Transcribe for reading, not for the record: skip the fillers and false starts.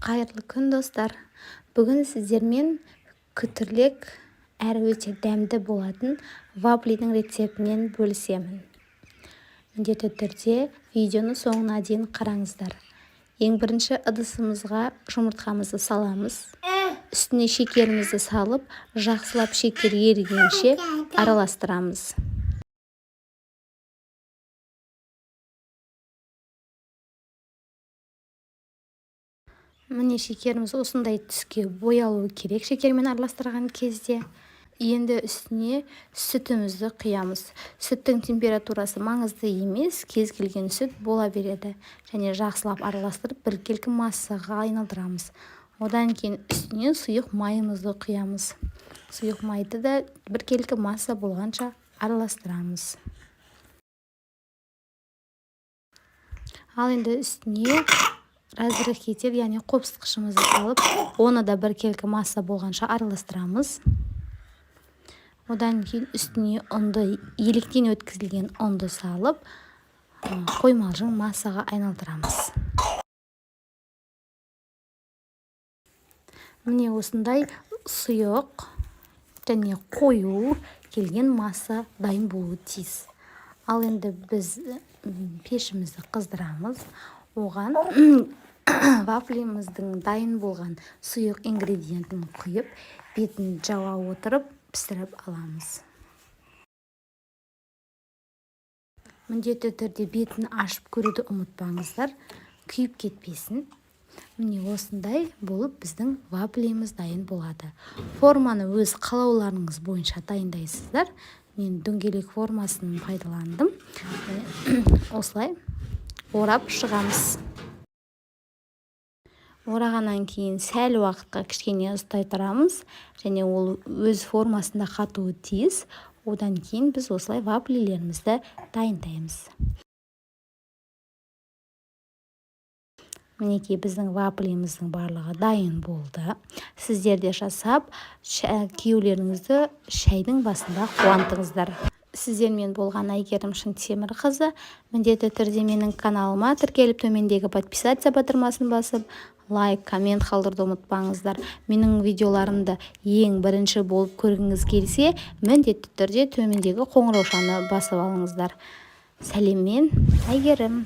Қайырлы күн достар. Бүгін сіздермен күтірлік әрі өте дәмді болатын вафлидің рецептінен бөлісемін. Міндетті түрде видеоны соңына дейін қараңыздар. Ең бірінші ыдысымызға жұмыртқамызды саламыз. Үстіне шекерімізді салып, жақсылап шекер ерігенше араластырамыз. Міне шекеріміз осындай түске боялуы керек шекермен араластырған кезде. Енді үстіне сүтімізді құямыз. Сүттің температурасы маңызды емес, кез келген сүт бола береді. Және жақсылап араластырып біркелкі массаға айналдырамыз. Одан кейін үстіне сұйық майымызды құямыз. Сұйық майды да біркелкі масса болғанша араластырамыз. Ал енді үстіне разрыхитель, яғни қопсытқышымызды салып, оны да біркелкі масса болғанша араластырамыз. Одан кейін үстіне ұнды, електен өткізілген ұнды салып, қоймалжың массаға айналдырамыз. Міне осындай сұйық және қою келген масса дайын болуы тиіс. Ал енді біз пешімізді қыздырамыз. Оған вафлиміздің дайын болған сұйық ингредиентін құйып, бетін жауа отырып пісіріп аламыз. Міндетті түрде бетін ашып көруді ұмытпаңыздар, күйіп кетпесін. Міне осындай болып біздің вафлиміз дайын болады. Форманы өз қалауларыңыз бойынша дайындайсыздар. Мен дөңгелек формасын пайдаландым. Осылай орап шығамыз. Орағаннан кейін сәл уақытқа кішкене ұстай тұрамыз, және ол өз формасында қатуы тиіс. Одан кейін біз осылай вафлилерімізді дайындаймыз. Мінекей біздің вафлиміздің барлығы дайын болды. Сіздер де жасап, күйеулеріңізді шайдың басында қуантыңыздар. Сіздермен болған Әйгерім Шынтемірқызы. Міндетті түрде менің каналыма тіркеліп, төмендегі подписаться батырмасын басып, лайк, коммент қалдыруды ұмытпаңыздар. Менің видеоларымды ең бірінші болып көргіңіз келсе, міндетті түрде төмендегі қоңыраушаны басып алыңыздар. Сәлеммен, Әйгерім.